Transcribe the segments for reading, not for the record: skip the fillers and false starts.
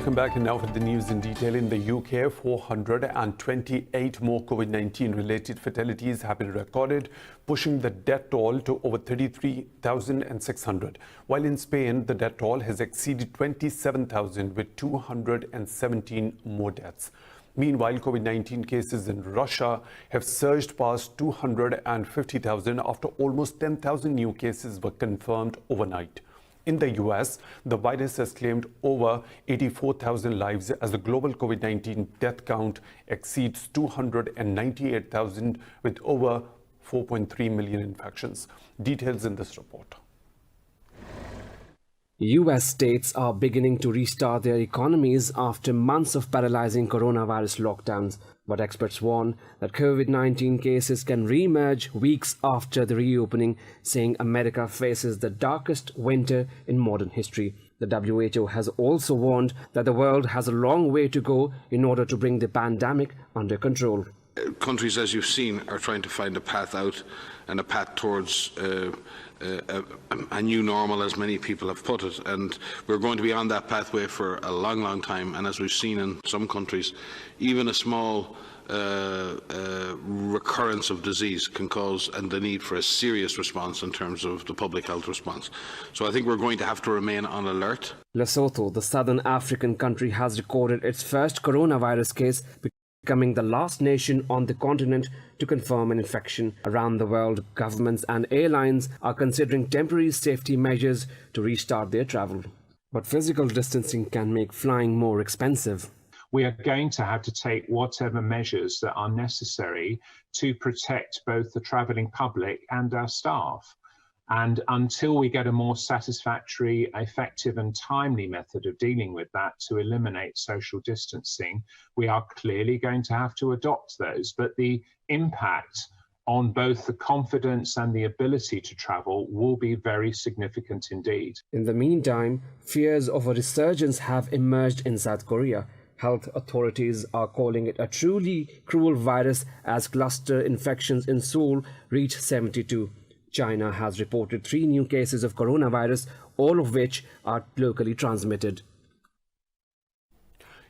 Welcome back, and now for the news in detail. In the UK, 428 more COVID-19 related fatalities have been recorded, pushing the death toll to over 33,600. While in Spain, the death toll has exceeded 27,000 with 217 more deaths. Meanwhile, COVID-19 cases in Russia have surged past 250,000 after almost 10,000 new cases were confirmed overnight. In the US, the virus has claimed over 84,000 lives as the global COVID-19 death count exceeds 298,000 with over 4.3 million infections. Details in this report. US states are beginning to restart their economies after months of paralyzing coronavirus lockdowns, but experts warn that COVID-19 cases can re-emerge weeks after the reopening, saying America faces the darkest winter in modern history. The WHO has also warned that the world has a long way to go in order to bring the pandemic under control. Countries, as you've seen, are trying to find a path out and a path towards a new normal, as many people have put it, and we're going to be on that pathway for a long, long time. And as we've seen in some countries, even a small recurrence of disease can cause the need for a serious response in terms of the public health response. So I think we're going to have to remain on alert. Lesotho, the southern African country, has recorded its first coronavirus case, becoming the last nation on the continent to confirm an infection. Around the world, governments and airlines are considering temporary safety measures to restart their travel. But physical distancing can make flying more expensive. We are going to have to take whatever measures that are necessary to protect both the travelling public and our staff. And until we get a more satisfactory, effective and timely method of dealing with that to eliminate social distancing, we are clearly going to have to adopt those. But the impact on both the confidence and the ability to travel will be very significant indeed. In the meantime, fears of a resurgence have emerged in South Korea. Health authorities are calling it a truly cruel virus as cluster infections in Seoul reach 72. China has reported 3 new cases of coronavirus, all of which are locally transmitted.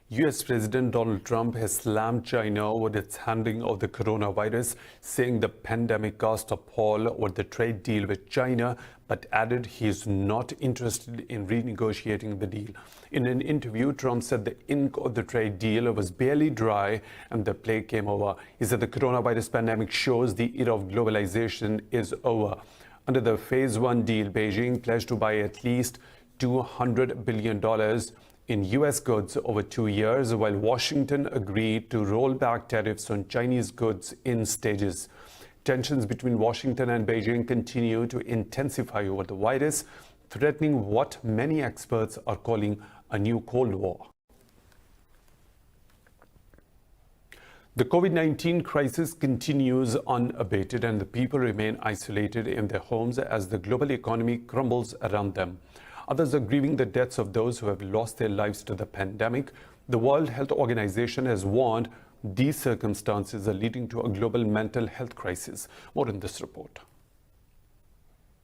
US President Donald Trump has slammed China over its handling of the coronavirus, saying the pandemic cast a pall over the trade deal with China, but added he is not interested in renegotiating the deal. In an interview, Trump said the ink of the trade deal was barely dry and the play came over. He said the coronavirus pandemic shows the era of globalization is over. Under the Phase 1 deal, Beijing pledged to buy at least $200 billion in US goods over 2 years, while Washington agreed to roll back tariffs on Chinese goods in stages. Tensions between Washington and Beijing continue to intensify over the virus, threatening what many experts are calling a new Cold War. The COVID-19 crisis continues unabated, and the people remain isolated in their homes as the global economy crumbles around them. Others are grieving the deaths of those who have lost their lives to the pandemic. The World Health Organization has warned these circumstances are leading to a global mental health crisis. More in this report.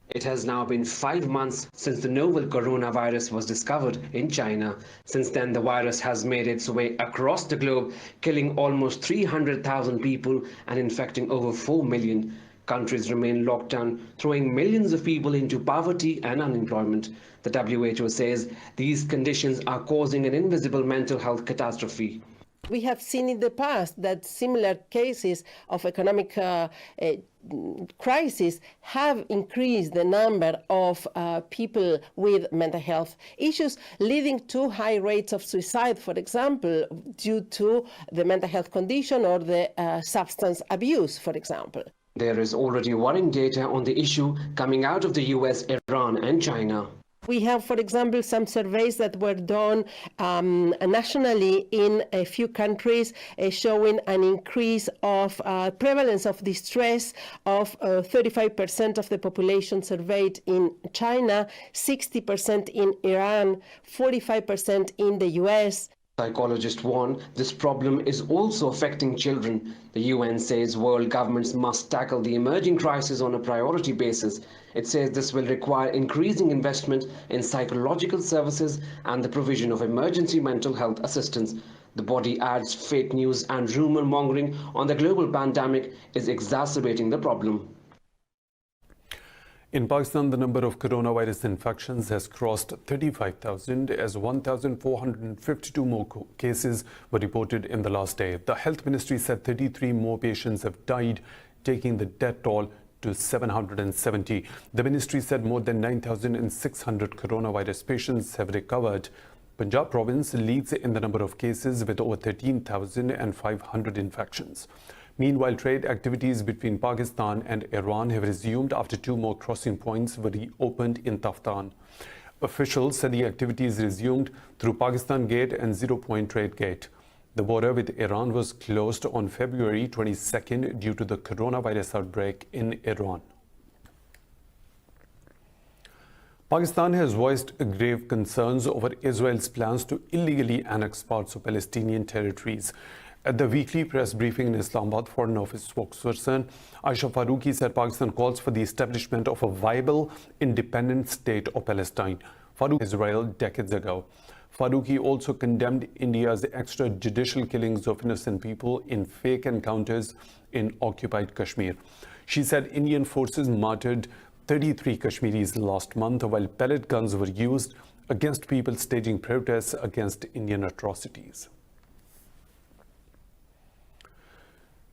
It has now been 5 months since the novel coronavirus was discovered in China. Since then, the virus has made its way across the globe, killing almost 300,000 people and infecting over 4 million. Countries remain locked down, throwing millions of people into poverty and unemployment. The WHO says these conditions are causing an invisible mental health catastrophe. We have seen in the past that similar cases of economic crisis have increased the number of people with mental health issues, leading to high rates of suicide, for example, due to the mental health condition or the substance abuse, for example. There is already worrying data on the issue coming out of the US, Iran and China. We have, for example, some surveys that were done nationally in a few countries showing an increase of prevalence of distress of 35% of the population surveyed in China, 60% in Iran, 45% in the US. Psychologists warn this problem is also affecting children. The UN says world governments must tackle the emerging crisis on a priority basis. It says this will require increasing investment in psychological services and the provision of emergency mental health assistance. The body adds fake news and rumor mongering on the global pandemic is exacerbating the problem. In Pakistan, the number of coronavirus infections has crossed 35,000 as 1,452 more cases were reported in the last day. The health ministry said 33 more patients have died, taking the death toll to 770. The ministry said more than 9,600 coronavirus patients have recovered. Punjab province leads in the number of cases with over 13,500 infections. Meanwhile, trade activities between Pakistan and Iran have resumed after 2 more crossing points were reopened in Taftan. Officials said the activities resumed through Pakistan Gate and Zero Point Trade Gate. The border with Iran was closed on February 22nd due to the coronavirus outbreak in Iran. Pakistan has voiced grave concerns over Israel's plans to illegally annex parts of Palestinian territories. At the weekly press briefing in Islamabad, Foreign Office spokesperson Aisha Faruqi said Pakistan calls for the establishment of a viable, independent state of Palestine. Faruqi Israel decades ago. Faruqi also condemned India's extrajudicial killings of innocent people in fake encounters in occupied Kashmir. She said Indian forces martyred 33 Kashmiris last month while pellet guns were used against people staging protests against Indian atrocities.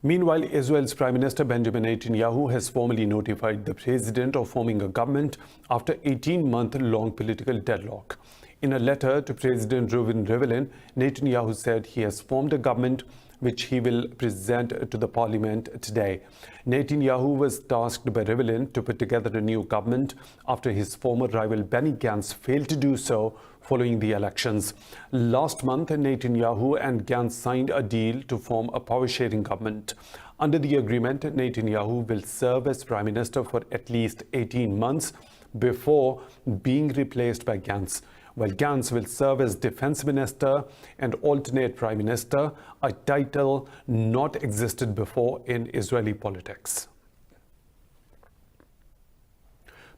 Meanwhile, Israel's Prime Minister Benjamin Netanyahu has formally notified the president of forming a government after 18-month-long political deadlock. In a letter to President Reuven Rivlin, Netanyahu said he has formed a government which he will present to the parliament today. Netanyahu was tasked by Rivlin to put together a new government after his former rival Benny Gantz failed to do so following the elections. Last month, Netanyahu and Gantz signed a deal to form a power-sharing government. Under the agreement, Netanyahu will serve as Prime Minister for at least 18 months before being replaced by Gantz, while Gantz will serve as Defense Minister and alternate Prime Minister, a title not existed before in Israeli politics.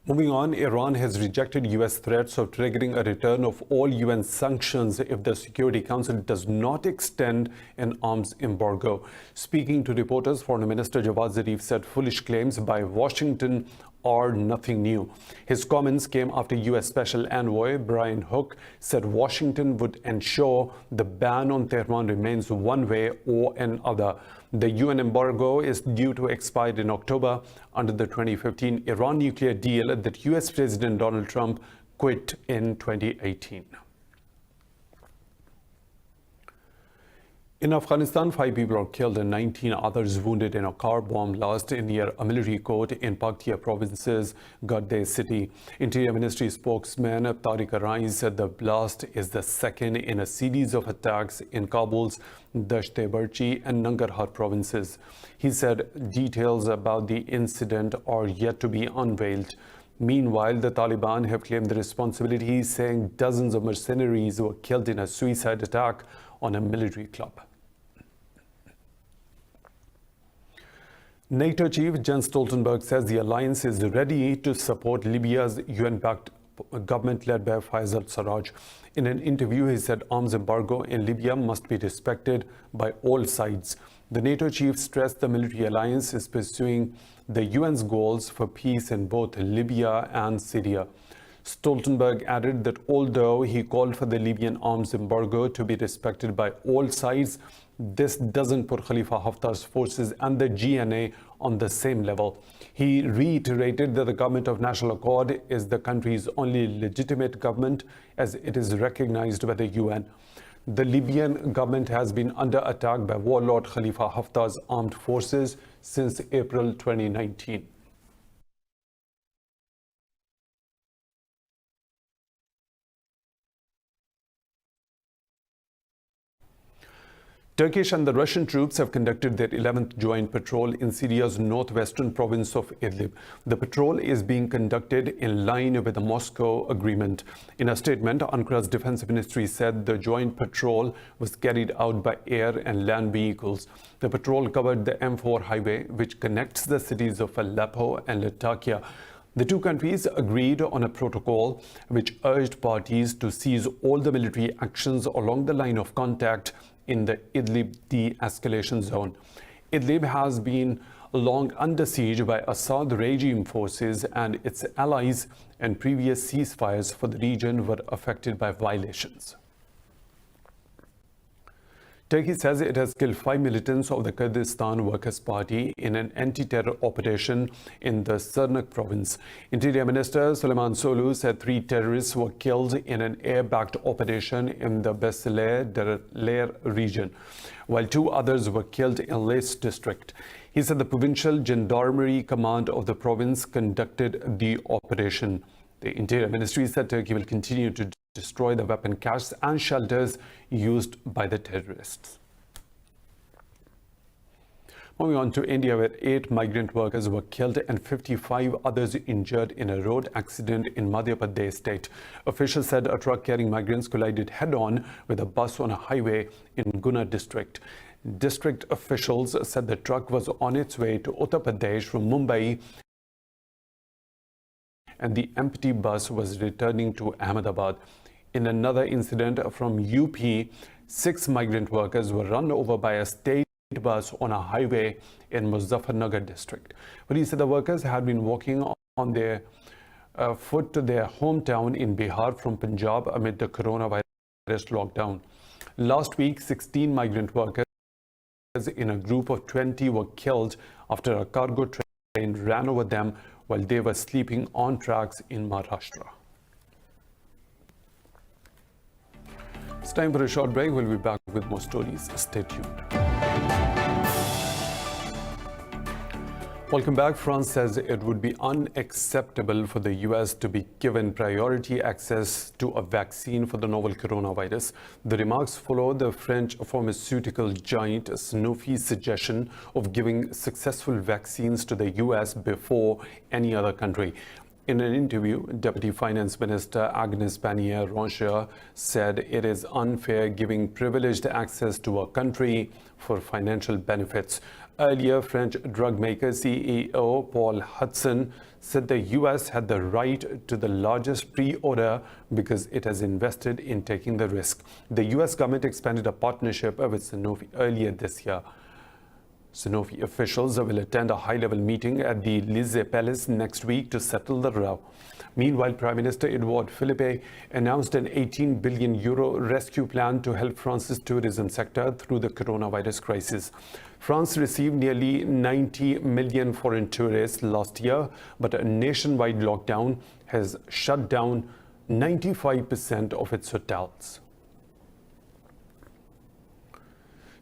Moving on, Iran has rejected U.S. threats of triggering a return of all UN sanctions if the Security Council does not extend an arms embargo. Speaking to reporters, Foreign Minister Javad Zarif said foolish claims by Washington are nothing new. His comments came after U.S. Special Envoy Brian Hook said Washington would ensure the ban on Tehran remains one way or another. The UN embargo is due to expire in October under the 2015 Iran nuclear deal that U.S. President Donald Trump quit in 2018. In Afghanistan, 5 people are killed and 19 others wounded in a car bomb blast near a military court in Paktia province's Gardez city. Interior Ministry spokesman Tariq Arai said the blast is the second in a series of attacks in Kabul's Dasht-e-Barchi and Nangarhar provinces. He said details about the incident are yet to be unveiled. Meanwhile, the Taliban have claimed the responsibility, saying dozens of mercenaries were killed in a suicide attack on a military club. NATO Chief Jens Stoltenberg says the alliance is ready to support Libya's UN-backed government led by Fayez al-Sarraj. In an interview, he said arms embargo in Libya must be respected by all sides. The NATO chief stressed the military alliance is pursuing the UN's goals for peace in both Libya and Syria. Stoltenberg added that although he called for the Libyan arms embargo to be respected by all sides, this doesn't put Khalifa Haftar's forces and the GNA on the same level. He reiterated that the government of national accord is the country's only legitimate government as it is recognized by the UN. The Libyan government has been under attack by warlord Khalifa Haftar's armed forces since April 2019. Turkish and the Russian troops have conducted their 11th joint patrol in Syria's northwestern province of Idlib. The patrol is being conducted in line with the Moscow agreement. In a statement, Ankara''s defense ministry said the joint patrol was carried out by air and land vehicles. The patrol covered the M4 highway, which connects the cities of Aleppo and Latakia. The two countries agreed on a protocol which urged parties to cease all the military actions along the line of contact in the Idlib de-escalation zone. Idlib has been long under siege by Assad regime forces, and its allies, and previous ceasefires for the region were affected by violations. Turkey says it has killed 5 militants of the Kurdistan Workers' Party in an anti-terror operation in the Sırnak province. Interior Minister Süleyman Soylu said 3 terrorists were killed in an air-backed operation in the Besleğ region, while 2 others were killed in Lis district. He said the Provincial Gendarmerie Command of the province conducted the operation. The Interior Ministry said Turkey will continue to destroy the weapon caches and shelters used by the terrorists. Moving on to India, where 8 migrant workers were killed and 55 others injured in a road accident in Madhya Pradesh state. Officials said a truck carrying migrants collided head-on with a bus on a highway in Guna district. District officials said the truck was on its way to Uttar Pradesh from Mumbai, and the empty bus was returning to Ahmedabad. In another incident from UP, 6 migrant workers were run over by a state bus on a highway in Muzaffarnagar district. Police said the workers had been walking on their foot to their hometown in Bihar from Punjab amid the coronavirus lockdown. Last week, 16 migrant workers in a group of 20 were killed after a cargo train ran over them while they were sleeping on tracks in Maharashtra. It's time for a short break. We'll be back with more stories. Stay tuned. Welcome back. France says it would be unacceptable for the US to be given priority access to a vaccine for the novel coronavirus. The remarks follow the French pharmaceutical giant Sanofi's suggestion of giving successful vaccines to the US before any other country. In an interview, Deputy Finance Minister Agnès Pannier-Runacher said it is unfair giving privileged access to a country for financial benefits. Earlier, French drug maker CEO Paul Hudson said the US had the right to the largest pre-order because it has invested in taking the risk. The US government expanded a partnership with Sanofi earlier this year. Sanofi officials will attend a high-level meeting at the Élysée Palace next week to settle the row. Meanwhile, Prime Minister Edouard Philippe announced an €18 billion rescue plan to help France's tourism sector through the coronavirus crisis. France received nearly 90 million foreign tourists last year, but a nationwide lockdown has shut down 95% of its hotels.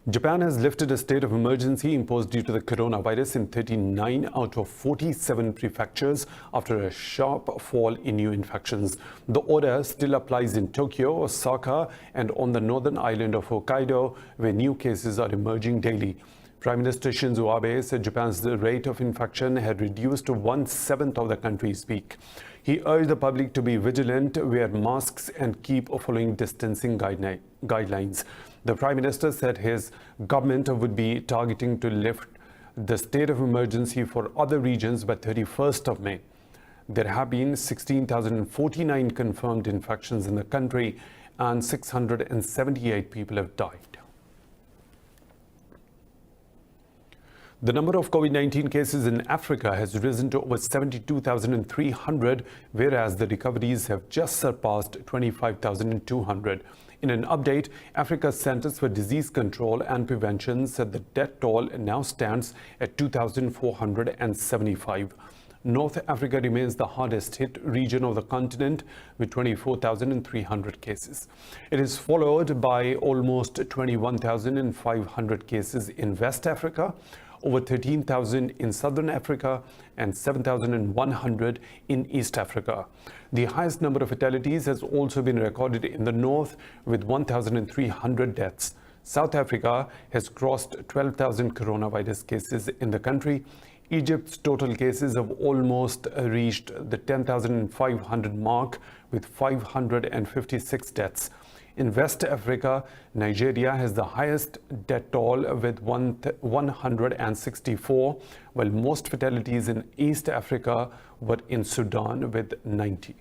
Japan has lifted a state of emergency imposed due to the coronavirus in 39 out of 47 prefectures after a sharp fall in new infections. The order still applies in Tokyo, Osaka, and on the northern island of Hokkaido, where new cases are emerging daily. Prime Minister Shinzo Abe said Japan's rate of infection had reduced to 1/7 of the country's peak. He urged the public to be vigilant, wear masks, and keep following distancing guidelines. The Prime Minister said his government would be targeting to lift the state of emergency for other regions by 31st of May. There have been 16,049 confirmed infections in the country and 678 people have died. The number of COVID-19 cases in Africa has risen to over 72,300, whereas the recoveries have just surpassed 25,200. In an update, Africa's Centers for Disease Control and Prevention said the death toll now stands at 2,475. North Africa remains the hardest hit region of the continent with 24,300 cases. It is followed by almost 21,500 cases in West Africa, over 13,000 in Southern Africa, and 7,100 in East Africa. The highest number of fatalities has also been recorded in the north with 1,300 deaths. South Africa has crossed 12,000 coronavirus cases in the country. Egypt's total cases have almost reached the 10,500 mark with 556 deaths. In West Africa, Nigeria has the highest death toll with 164, while most fatalities in East Africa were in Sudan with 90.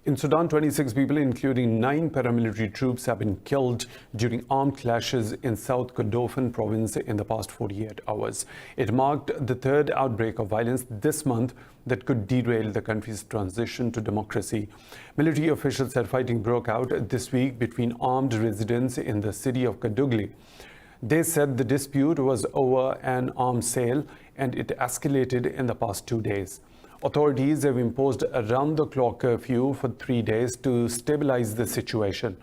In Sudan, 26 people, including 9 paramilitary troops, have been killed during armed clashes in South Kordofan province in the past 48 hours. It marked the third outbreak of violence this month that could derail the country's transition to democracy. Military officials said fighting broke out this week between armed residents in the city of Kadugli. They said the dispute was over an arms sale and it escalated in the past 2 days. Authorities have imposed a round-the-clock curfew for 3 days to stabilize the situation.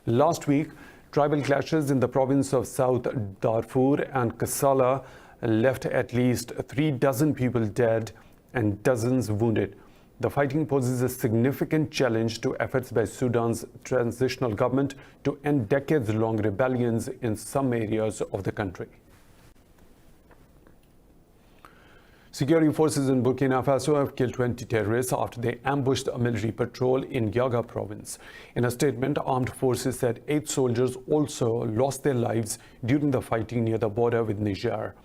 Last week, tribal clashes in the province of South Darfur and Kassala left at least 36 people dead and dozens wounded. The fighting poses a significant challenge to efforts by Sudan's transitional government to end decades-long rebellions in some areas of the country. Security forces in Burkina Faso have killed 20 terrorists after they ambushed a military patrol in Yaga province. In a statement, armed forces said 8 soldiers also lost their lives during the fighting near the border with Niger.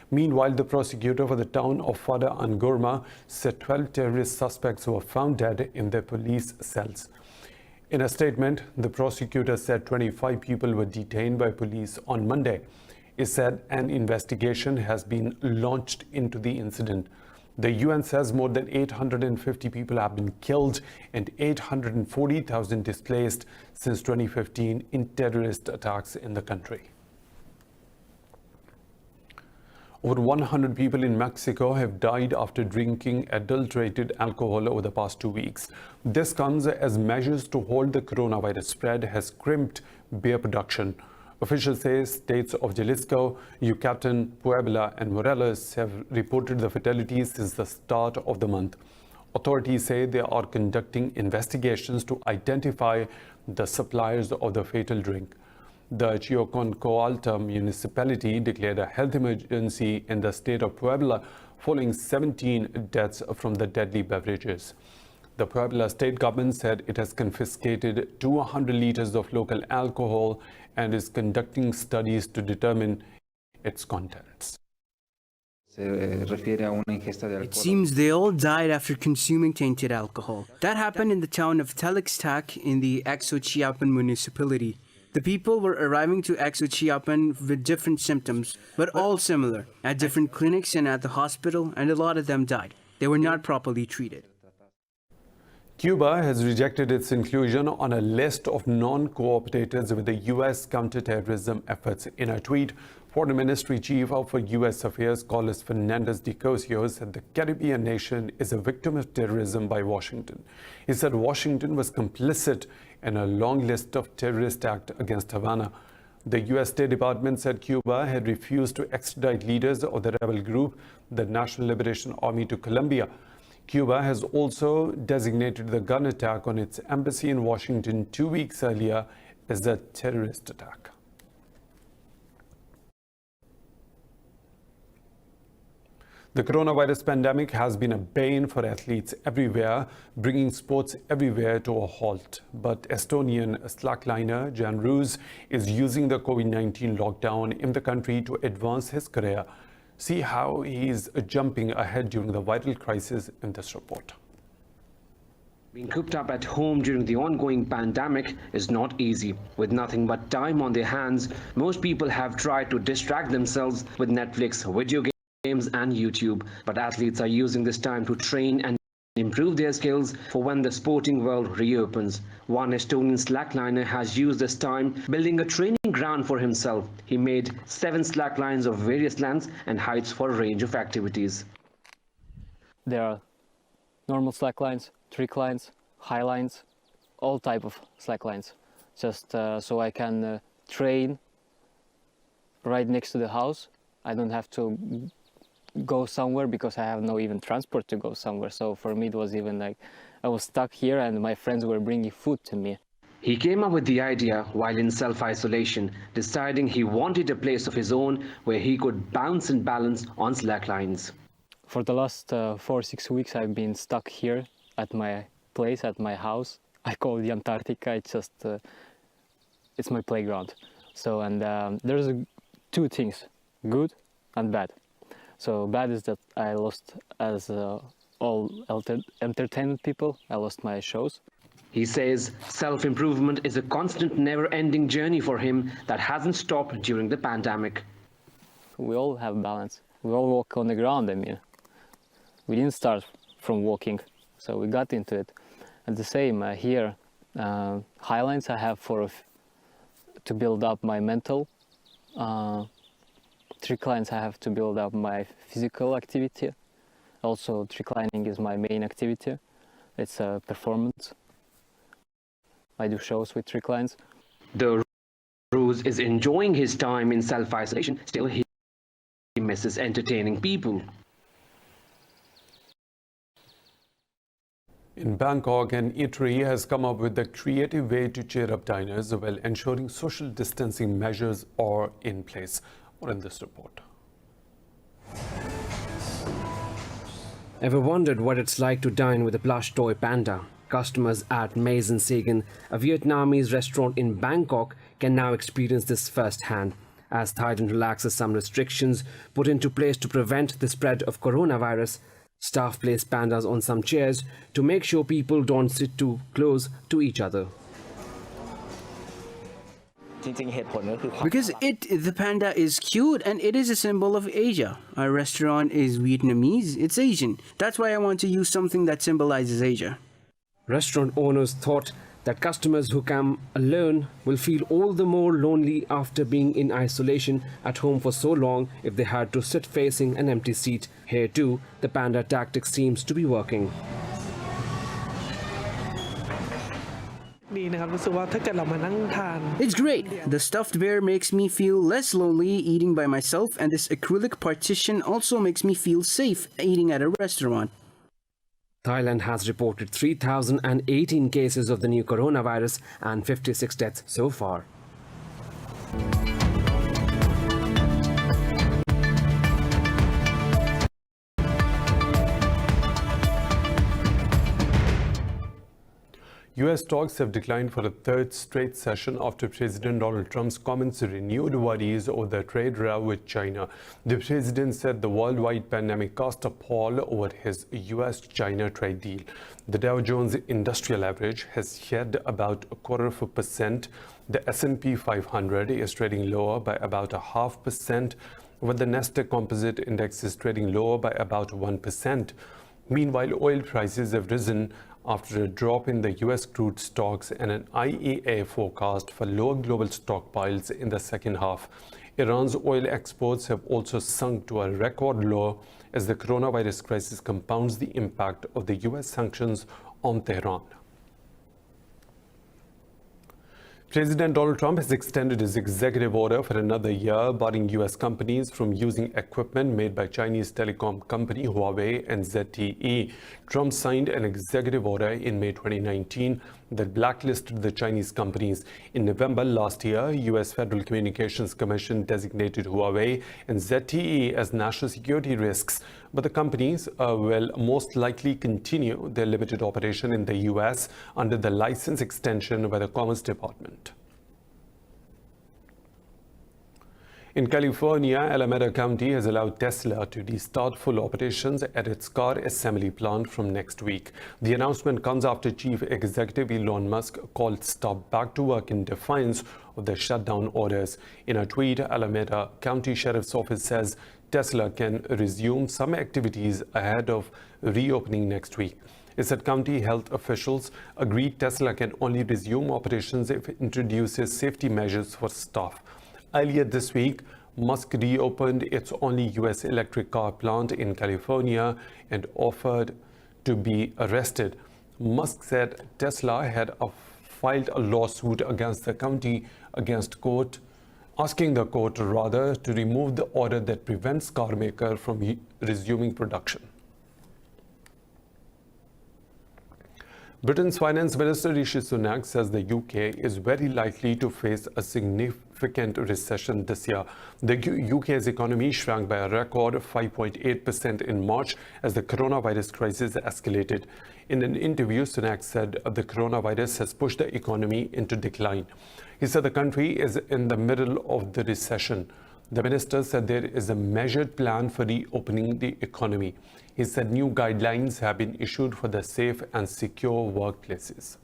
Meanwhile, the prosecutor for the town of Fada and Gourma said 12 terrorist suspects were found dead in their police cells. In a statement, the prosecutor said 25 people were detained by police on Monday. It said an investigation has been launched into the incident. The UN says more than 850 people have been killed and 840,000 displaced since 2015 in terrorist attacks in the country. Over 100 people in Mexico have died after drinking adulterated alcohol over the past 2 weeks. This comes as measures to hold the coronavirus spread has crimped beer production. Officials say states of Jalisco, Yucatan, Puebla, and Morelos have reported the fatalities since the start of the month. Authorities say they are conducting investigations to identify the suppliers of the fatal drink. The Chiocon-Coalta municipality declared a health emergency in the state of Puebla following 17 deaths from the deadly beverages. The Puebla state government said it has confiscated 200 liters of local alcohol and is conducting studies to determine its contents. It seems they all died after consuming tainted alcohol. That happened in the town of Telixtac in the Axochiapan municipality. The people were arriving to Axochiapan with different symptoms, but all similar, at different clinics and at the hospital, and a lot of them died. They were not properly treated. Cuba has rejected its inclusion on a list of non-cooperators with the U.S. counterterrorism efforts. In a tweet, Foreign Ministry Chief for U.S. Affairs Carlos Fernandez de Cosio said the Caribbean nation is a victim of terrorism by Washington. He said Washington was complicit in a long list of terrorist acts against Havana. The U.S. State Department said Cuba had refused to extradite leaders of the rebel group, the National Liberation Army, to Colombia. Cuba has also designated the gun attack on its embassy in Washington 2 weeks earlier as a terrorist attack. The coronavirus pandemic has been a bane for athletes everywhere, bringing sports everywhere to a halt. But Estonian SLACKLINER Jan Roos is using the COVID-19 lockdown in the country to advance his career. See how he is jumping ahead during the viral crisis in this report. Being cooped up at home during the ongoing pandemic is not easy. With nothing but time on their hands, most people have tried to distract themselves with Netflix, video games and YouTube. But athletes are using this time to train and improve their skills for when the sporting world reopens. One Estonian slackliner has used this time building a training ground for himself. He made 7 slack lines of various lengths and heights for a range of activities. There are normal slack lines, trick lines, high lines, all type of slack lines, just so I can train right next to the house. I don't have to go somewhere because I have no even transport to go somewhere. So for me it was even like I was stuck here and my friends were bringing food to me. He came up with the idea while in self-isolation, deciding he wanted a place of his own where he could bounce and balance on slacklines. For the last 4 or 6 weeks, I've been stuck here at my place, at my house. I call it Antarctica. It's just, it's my playground. So, and there's two things, good and bad. So bad is that I lost, as all entertainment people, I lost my shows. He says self-improvement is a constant, never-ending journey for him that hasn't stopped during the pandemic. We all have balance. We all walk on the ground, I mean. We didn't start from walking, so we got into it. And the same here, highlights I have to build up my mental. Tricklines I have to build up my physical activity. Also, tricklining is my main activity. It's a performance. I do shows with tricklines. Though Rose is enjoying his time in self-isolation, still he misses entertaining people. In Bangkok, an eatery has come up with a creative way to cheer up diners while ensuring social distancing measures are in place. More in this report. Ever wondered what it's like to dine with a plush toy panda? Customers at Maison Sagan, a Vietnamese restaurant in Bangkok, can now experience this firsthand, as Thailand relaxes some restrictions put into place to prevent the spread of coronavirus. Staff place pandas on some chairs to make sure people don't sit too close to each other. Because the panda is cute and it is a symbol of Asia. Our restaurant is Vietnamese, it's Asian. That's why I want to use something that symbolizes Asia. Restaurant owners thought that customers who come alone will feel all the more lonely after being in isolation at home for so long if they had to sit facing an empty seat. Here too, the panda tactic seems to be working. It's great. The stuffed bear makes me feel less lonely eating by myself, and this acrylic partition also makes me feel safe eating at a restaurant. Thailand has reported 3,018 cases of the new coronavirus and 56 deaths so far. U.S. stocks have declined for a third straight session after President Donald Trump's comments renewed worries over the trade row with China. The president said the worldwide pandemic cast a pall over his U.S.-China trade deal. The Dow Jones Industrial Average has shed about 0.25%. The S&P 500 is trading lower by about 0.5%, while the Nasdaq Composite Index is trading lower by about 1%. Meanwhile, oil prices have risen after a drop in the U.S. crude stocks and an IEA forecast for lower global stockpiles in the second half. Iran's oil exports have also sunk to a record low as the coronavirus crisis compounds the impact of the U.S. sanctions on Tehran. President Donald Trump has extended his executive order for another year, barring U.S. companies from using equipment made by Chinese telecom company Huawei and ZTE. Trump signed an executive order in May 2019 that blacklisted the Chinese companies. In November last year, U.S. Federal Communications Commission designated Huawei and ZTE as national security risks, but the companies will most likely continue their limited operation in the U.S. under the license extension by the Commerce Department. In California, Alameda County has allowed Tesla to restart full operations at its car assembly plant from next week. The announcement comes after Chief Executive Elon Musk called stop back to work in defiance of the shutdown orders. In a tweet, Alameda County Sheriff's Office says Tesla can resume some activities ahead of reopening next week. It said county health officials agreed Tesla can only resume operations if it introduces safety measures for staff. Earlier this week, Musk reopened its only U.S. electric car plant in California and offered to be arrested. Musk said Tesla had filed a lawsuit against the county asking the court to remove the order that prevents car maker from resuming production. Britain's Finance Minister Rishi Sunak says the UK is very likely to face a significant recession this year. The UK's economy shrank by a record 5.8% in March as the coronavirus crisis escalated. In an interview, Sunak said the coronavirus has pushed the economy into decline. He said the country is in the middle of the recession. The minister said there is a measured plan for reopening the economy. He said new guidelines have been issued for the safe and secure workplaces.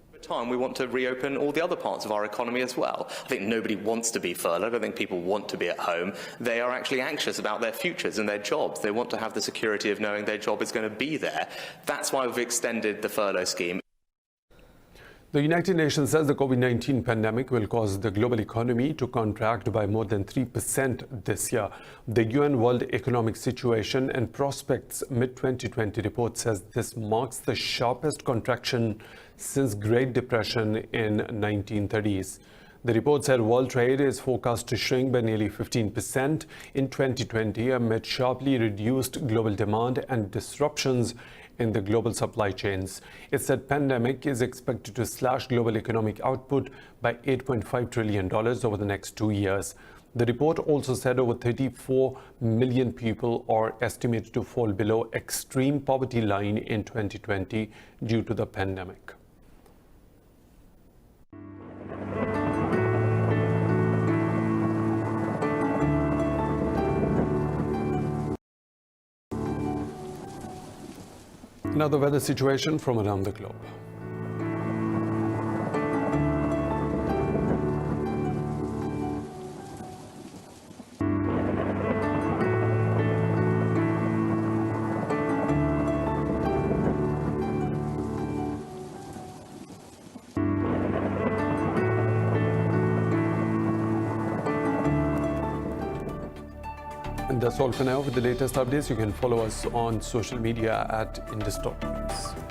Over time, we want to reopen all the other parts of our economy as well. I think nobody wants to be furloughed. I think people want to be at home. They are actually anxious about their futures and their jobs. They want to have the security of knowing their job is going to be there. That's why we've extended the furlough scheme. The United Nations says the COVID-19 pandemic will cause the global economy to contract by more than 3% this year. The UN World Economic Situation and Prospects Mid-2020 report says this marks the sharpest contraction since Great Depression in 1930s. The report said world trade is forecast to shrink by nearly 15% in 2020 amid sharply reduced global demand and disruptions in the global supply chains. It said pandemic is expected to slash global economic output by $8.5 trillion over the next 2 years. The report also said over 34 million people are estimated to fall below extreme poverty line in 2020 due to the pandemic. Now the weather situation from around the globe. And that's all for now. For the latest updates, you can follow us on social media at Indus.News.